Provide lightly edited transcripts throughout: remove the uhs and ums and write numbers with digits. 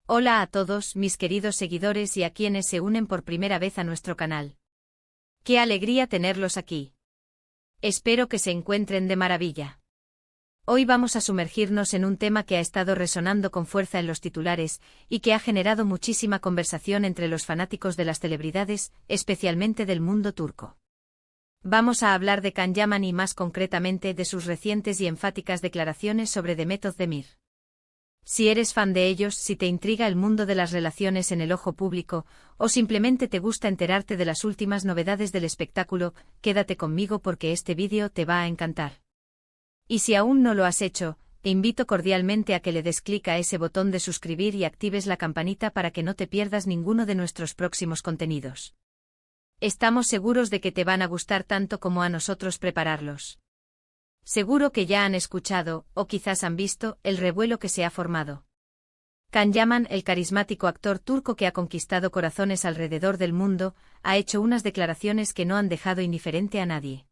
Hola a todos mis queridos seguidores y a quienes se unen por primera vez a nuestro canal. ¡Qué alegría tenerlos aquí! Espero que se encuentren de maravilla. Hoy vamos a sumergirnos en un tema que ha estado resonando con fuerza en los titulares y que ha generado muchísima conversación entre los fanáticos de las celebridades, especialmente del mundo turco. Vamos a hablar de Can Yaman y más concretamente de sus recientes y enfáticas declaraciones sobre Demet Özdemir. Si eres fan de ellos, si te intriga el mundo de las relaciones en el ojo público, o simplemente te gusta enterarte de las últimas novedades del espectáculo, quédate conmigo porque este vídeo te va a encantar. Y si aún no lo has hecho, te invito cordialmente a que le des clic a ese botón de suscribir y actives la campanita para que no te pierdas ninguno de nuestros próximos contenidos. Estamos seguros de que te van a gustar tanto como a nosotros prepararlos. Seguro que ya han escuchado, o quizás han visto, el revuelo que se ha formado. Can Yaman, el carismático actor turco que ha conquistado corazones alrededor del mundo, ha hecho unas declaraciones que no han dejado indiferente a nadie.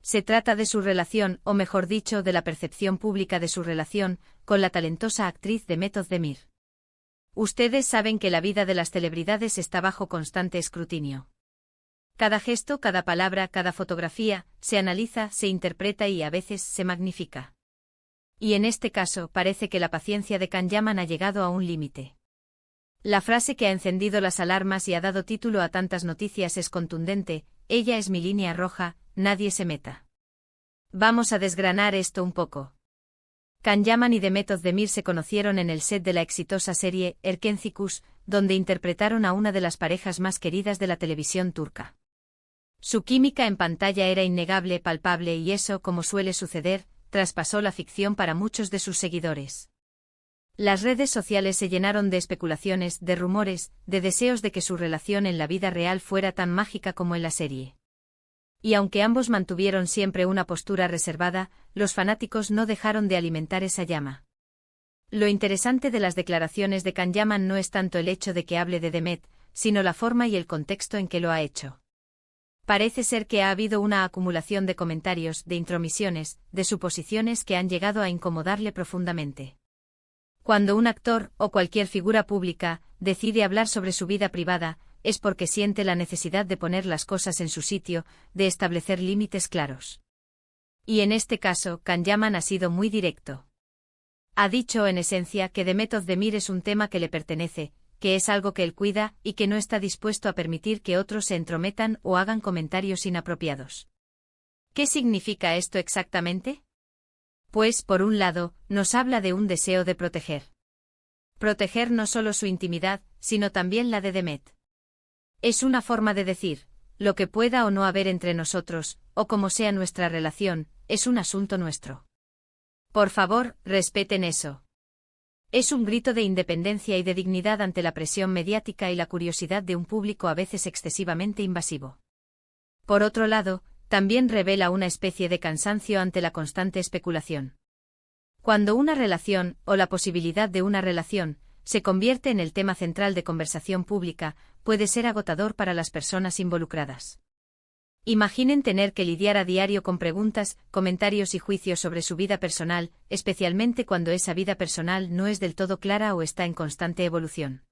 Se trata de su relación, o mejor dicho, de la percepción pública de su relación, con la talentosa actriz Demet Özdemir. Ustedes saben que la vida de las celebridades está bajo constante escrutinio. Cada gesto, cada palabra, cada fotografía, se analiza, se interpreta y a veces se magnifica. Y en este caso, parece que la paciencia de Can Yaman ha llegado a un límite. La frase que ha encendido las alarmas y ha dado título a tantas noticias es contundente: ella es mi línea roja, nadie se meta. Vamos a desgranar esto un poco. Can Yaman y Demet Özdemir se conocieron en el set de la exitosa serie Erkenci, donde interpretaron a una de las parejas más queridas de la televisión turca. Su química en pantalla era innegable, palpable y eso, como suele suceder, traspasó la ficción para muchos de sus seguidores. Las redes sociales se llenaron de especulaciones, de rumores, de deseos de que su relación en la vida real fuera tan mágica como en la serie. Y aunque ambos mantuvieron siempre una postura reservada, los fanáticos no dejaron de alimentar esa llama. Lo interesante de las declaraciones de Can Yaman no es tanto el hecho de que hable de Demet, sino la forma y el contexto en que lo ha hecho. Parece ser que ha habido una acumulación de comentarios, de intromisiones, de suposiciones que han llegado a incomodarle profundamente. Cuando un actor, o cualquier figura pública, decide hablar sobre su vida privada, es porque siente la necesidad de poner las cosas en su sitio, de establecer límites claros. Y en este caso, Can Yaman ha sido muy directo. Ha dicho en esencia que Demet Özdemir es un tema que le pertenece, que es algo que él cuida y que no está dispuesto a permitir que otros se entrometan o hagan comentarios inapropiados. ¿Qué significa esto exactamente? Pues, por un lado, nos habla de un deseo de proteger. Proteger no solo su intimidad, sino también la de Demet. Es una forma de decir: lo que pueda o no haber entre nosotros, o como sea nuestra relación, es un asunto nuestro. Por favor, respeten eso. Es un grito de independencia y de dignidad ante la presión mediática y la curiosidad de un público a veces excesivamente invasivo. Por otro lado, también revela una especie de cansancio ante la constante especulación. Cuando una relación, o la posibilidad de una relación, se convierte en el tema central de conversación pública, puede ser agotador para las personas involucradas. Imaginen tener que lidiar a diario con preguntas, comentarios y juicios sobre su vida personal, especialmente cuando esa vida personal no es del todo clara o está en constante evolución.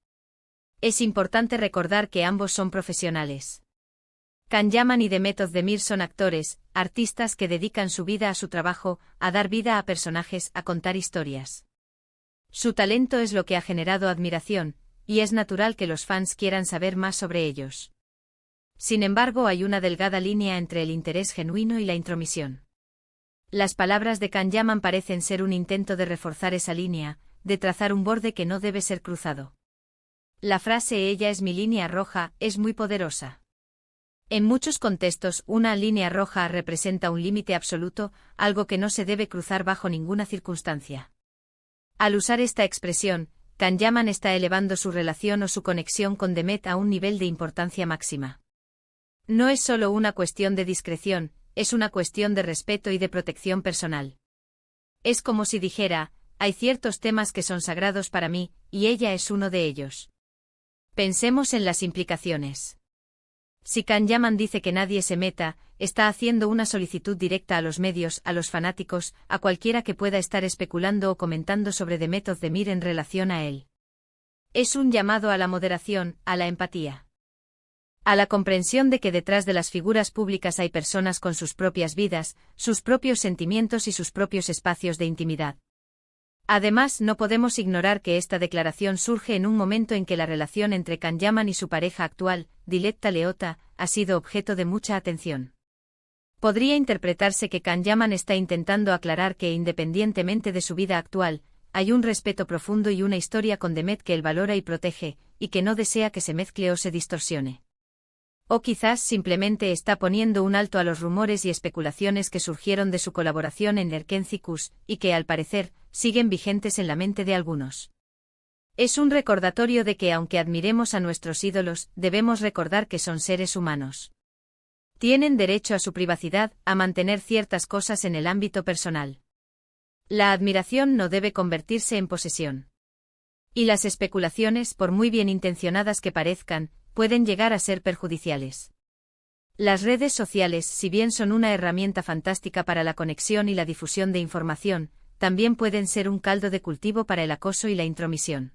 Es importante recordar que ambos son profesionales. Can Yaman y Demet Özdemir son actores, artistas que dedican su vida a su trabajo, a dar vida a personajes, a contar historias. Su talento es lo que ha generado admiración, y es natural que los fans quieran saber más sobre ellos. Sin embargo, hay una delgada línea entre el interés genuino y la intromisión. Las palabras de Can Yaman parecen ser un intento de reforzar esa línea, de trazar un borde que no debe ser cruzado. La frase "ella es mi línea roja" es muy poderosa. En muchos contextos, una línea roja representa un límite absoluto, algo que no se debe cruzar bajo ninguna circunstancia. Al usar esta expresión, Can Yaman está elevando su relación o su conexión con Demet a un nivel de importancia máxima. No es solo una cuestión de discreción, es una cuestión de respeto y de protección personal. Es como si dijera: hay ciertos temas que son sagrados para mí, y ella es uno de ellos. Pensemos en las implicaciones. Si Can Yaman dice que nadie se meta, está haciendo una solicitud directa a los medios, a los fanáticos, a cualquiera que pueda estar especulando o comentando sobre Demet Özdemir en relación a él. Es un llamado a la moderación, a la empatía. A la comprensión de que detrás de las figuras públicas hay personas con sus propias vidas, sus propios sentimientos y sus propios espacios de intimidad. Además, no podemos ignorar que esta declaración surge en un momento en que la relación entre Kanyaman y su pareja actual, Diletta Leotta, ha sido objeto de mucha atención. Podría interpretarse que Kanyaman está intentando aclarar que, independientemente de su vida actual, hay un respeto profundo y una historia con Demet que él valora y protege, y que no desea que se mezcle o se distorsione. O quizás simplemente está poniendo un alto a los rumores y especulaciones que surgieron de su colaboración en Erkenci-Kuş, y que, al parecer, siguen vigentes en la mente de algunos. Es un recordatorio de que, aunque admiremos a nuestros ídolos, debemos recordar que son seres humanos. Tienen derecho a su privacidad, a mantener ciertas cosas en el ámbito personal. La admiración no debe convertirse en posesión. Y las especulaciones, por muy bien intencionadas que parezcan, pueden llegar a ser perjudiciales. Las redes sociales, si bien son una herramienta fantástica para la conexión y la difusión de información, también pueden ser un caldo de cultivo para el acoso y la intromisión.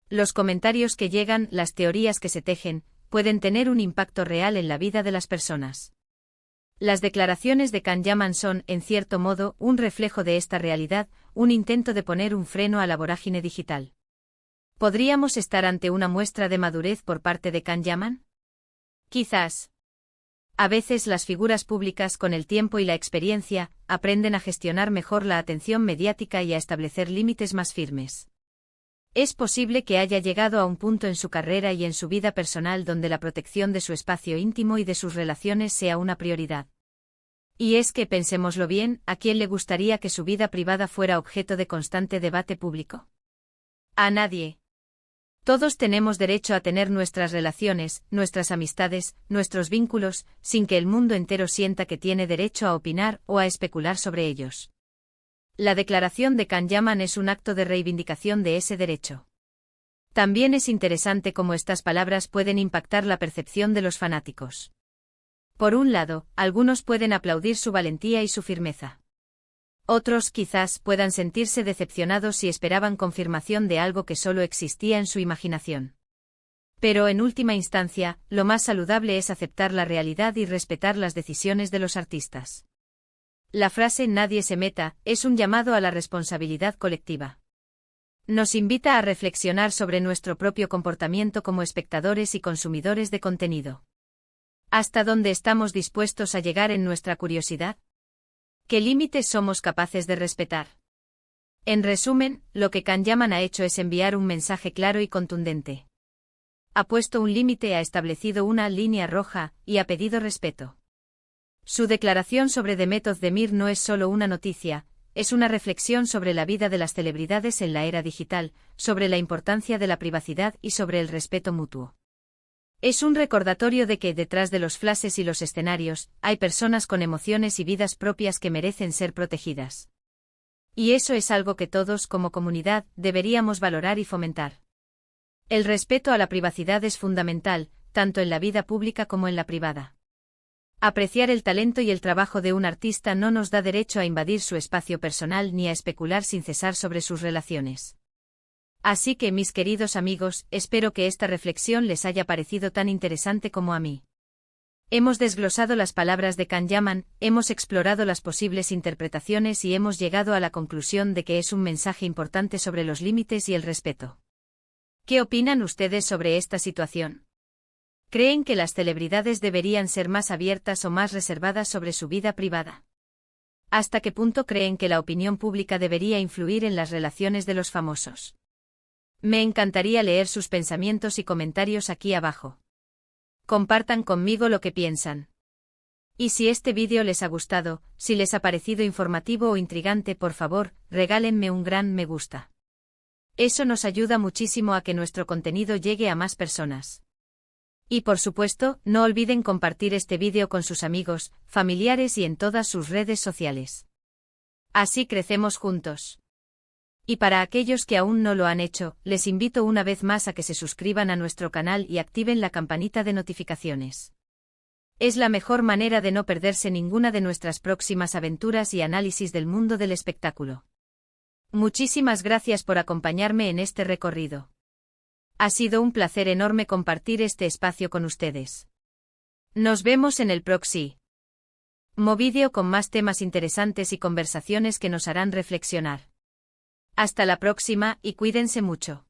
Los comentarios que llegan, las teorías que se tejen, pueden tener un impacto real en la vida de las personas. Las declaraciones de Kanyaman son, en cierto modo, un reflejo de esta realidad, un intento de poner un freno a la vorágine digital. ¿Podríamos estar ante una muestra de madurez por parte de Kanyaman? Quizás. A veces las figuras públicas, con el tiempo y la experiencia, aprenden a gestionar mejor la atención mediática y a establecer límites más firmes. Es posible que haya llegado a un punto en su carrera y en su vida personal donde la protección de su espacio íntimo y de sus relaciones sea una prioridad. Y es que, pensémoslo bien, ¿a quién le gustaría que su vida privada fuera objeto de constante debate público? A nadie. Todos tenemos derecho a tener nuestras relaciones, nuestras amistades, nuestros vínculos, sin que el mundo entero sienta que tiene derecho a opinar o a especular sobre ellos. La declaración de Kanyaman es un acto de reivindicación de ese derecho. También es interesante cómo estas palabras pueden impactar la percepción de los fanáticos. Por un lado, algunos pueden aplaudir su valentía y su firmeza. Otros quizás puedan sentirse decepcionados si esperaban confirmación de algo que solo existía en su imaginación. Pero en última instancia, lo más saludable es aceptar la realidad y respetar las decisiones de los artistas. La frase "nadie se meta" es un llamado a la responsabilidad colectiva. Nos invita a reflexionar sobre nuestro propio comportamiento como espectadores y consumidores de contenido. ¿Hasta dónde estamos dispuestos a llegar en nuestra curiosidad? ¿Qué límites somos capaces de respetar? En resumen, lo que Kanyaman ha hecho es enviar un mensaje claro y contundente. Ha puesto un límite, ha establecido una línea roja, y ha pedido respeto. Su declaración sobre Demet Özdemir no es solo una noticia, es una reflexión sobre la vida de las celebridades en la era digital, sobre la importancia de la privacidad y sobre el respeto mutuo. Es un recordatorio de que, detrás de los flashes y los escenarios, hay personas con emociones y vidas propias que merecen ser protegidas. Y eso es algo que todos, como comunidad, deberíamos valorar y fomentar. El respeto a la privacidad es fundamental, tanto en la vida pública como en la privada. Apreciar el talento y el trabajo de un artista no nos da derecho a invadir su espacio personal ni a especular sin cesar sobre sus relaciones. Así que, mis queridos amigos, espero que esta reflexión les haya parecido tan interesante como a mí. Hemos desglosado las palabras de Kanyaman, hemos explorado las posibles interpretaciones y hemos llegado a la conclusión de que es un mensaje importante sobre los límites y el respeto. ¿Qué opinan ustedes sobre esta situación? ¿Creen que las celebridades deberían ser más abiertas o más reservadas sobre su vida privada? ¿Hasta qué punto creen que la opinión pública debería influir en las relaciones de los famosos? Me encantaría leer sus pensamientos y comentarios aquí abajo. Compartan conmigo lo que piensan. Y si este vídeo les ha gustado, si les ha parecido informativo o intrigante, por favor, regálenme un gran me gusta. Eso nos ayuda muchísimo a que nuestro contenido llegue a más personas. Y por supuesto, no olviden compartir este vídeo con sus amigos, familiares y en todas sus redes sociales. Así crecemos juntos. Y para aquellos que aún no lo han hecho, les invito una vez más a que se suscriban a nuestro canal y activen la campanita de notificaciones. Es la mejor manera de no perderse ninguna de nuestras próximas aventuras y análisis del mundo del espectáculo. Muchísimas gracias por acompañarme en este recorrido. Ha sido un placer enorme compartir este espacio con ustedes. Nos vemos en el próximo vídeo con más temas interesantes y conversaciones que nos harán reflexionar. Hasta la próxima y cuídense mucho.